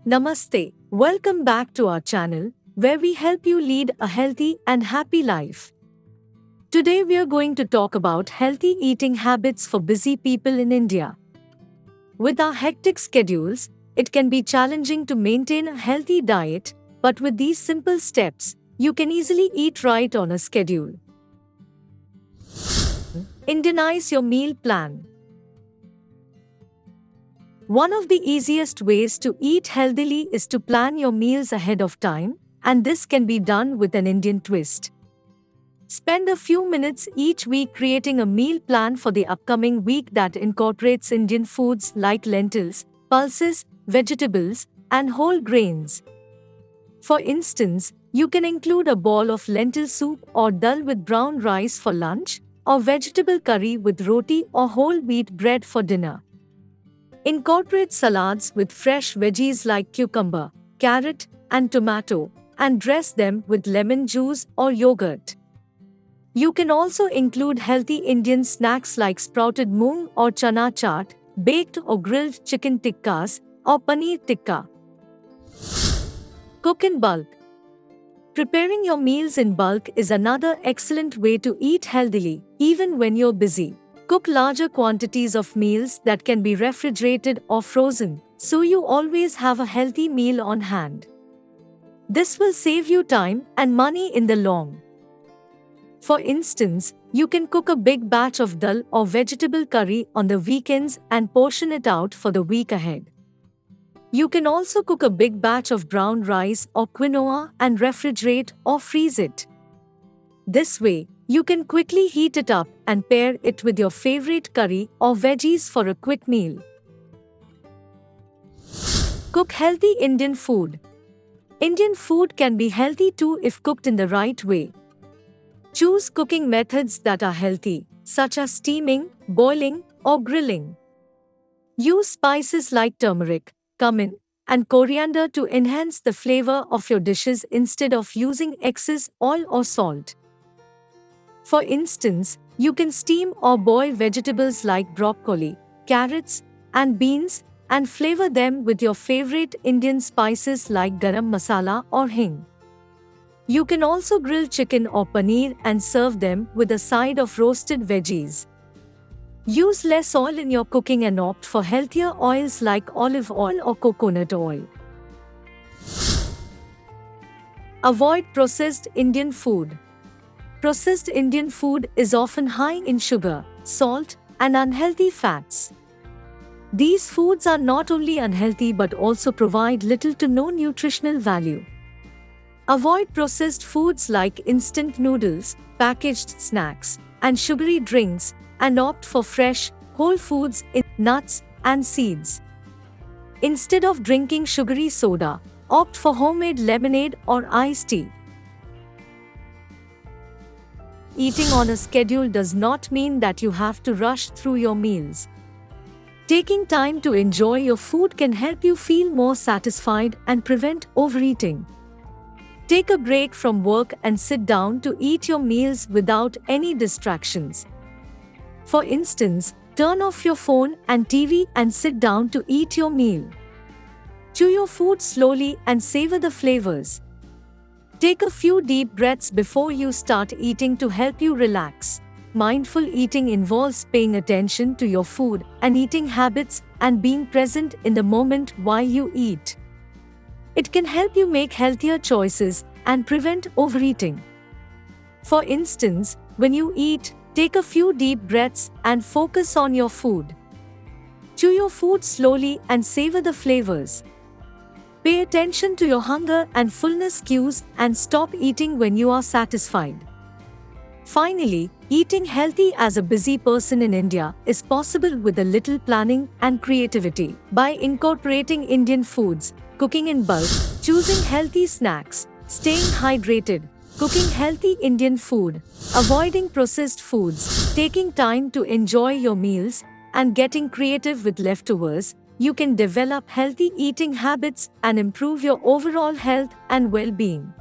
Namaste. Welcome back to our channel, where we help you lead a healthy and happy life. Today we are going to talk about healthy eating habits for busy people in India. With our hectic schedules, it can be challenging to maintain a healthy diet, but with these simple steps, you can easily eat right on a schedule. Indianize your meal plan. One of the easiest ways to eat healthily is to plan your meals ahead of time, and this can be done with an Indian twist. Spend a few minutes each week creating a meal plan for the upcoming week that incorporates Indian foods like lentils, pulses, vegetables, and whole grains. For instance, you can include a bowl of lentil soup or dal with brown rice for lunch, or vegetable curry with roti or whole wheat bread for dinner. Incorporate salads with fresh veggies like cucumber, carrot, and tomato, and dress them with lemon juice or yogurt. You can also include healthy Indian snacks like sprouted moong or chana chaat, baked or grilled chicken tikkas, or paneer tikka. Cook in bulk. Preparing your meals in bulk is another excellent way to eat healthily, even when you're busy. Cook larger quantities of meals that can be refrigerated or frozen, so you always have a healthy meal on hand. This will save you time and money in the long. For instance, you can cook a big batch of dal or vegetable curry on the weekends and portion it out for the week ahead. You can also cook a big batch of brown rice or quinoa and refrigerate or freeze it. This way, you can quickly heat it up and pair it with your favorite curry or veggies for a quick meal. Cook healthy Indian food. Indian food can be healthy too if cooked in the right way. Choose cooking methods that are healthy, such as steaming, boiling, or grilling. Use spices like turmeric, cumin, and coriander to enhance the flavor of your dishes instead of using excess oil or salt. For instance, you can steam or boil vegetables like broccoli, carrots, and beans, and flavor them with your favorite Indian spices like garam masala or hing. You can also grill chicken or paneer and serve them with a side of roasted veggies. Use less oil in your cooking and opt for healthier oils like olive oil or coconut oil. Avoid processed Indian food. Processed Indian food is often high in sugar, salt, and unhealthy fats. These foods are not only unhealthy but also provide little to no nutritional value. Avoid processed foods like instant noodles, packaged snacks, and sugary drinks, and opt for fresh, whole foods, nuts, and seeds. Instead of drinking sugary soda, opt for homemade lemonade or iced tea. Eating on a schedule does not mean that you have to rush through your meals. Taking time to enjoy your food can help you feel more satisfied and prevent overeating. Take a break from work and sit down to eat your meals without any distractions. For instance, turn off your phone and TV and sit down to eat your meal. Chew your food slowly and savor the flavors. Take a few deep breaths before you start eating to help you relax. Mindful eating involves paying attention to your food and eating habits and being present in the moment while you eat. It can help you make healthier choices and prevent overeating. For instance, when you eat, take a few deep breaths and focus on your food. Chew your food slowly and savor the flavors. Pay attention to your hunger and fullness cues and stop eating when you are satisfied. Finally, eating healthy as a busy person in India is possible with a little planning and creativity. By incorporating Indian foods, cooking in bulk, choosing healthy snacks, staying hydrated, cooking healthy Indian food, avoiding processed foods, taking time to enjoy your meals, and getting creative with leftovers, you can develop healthy eating habits and improve your overall health and well-being.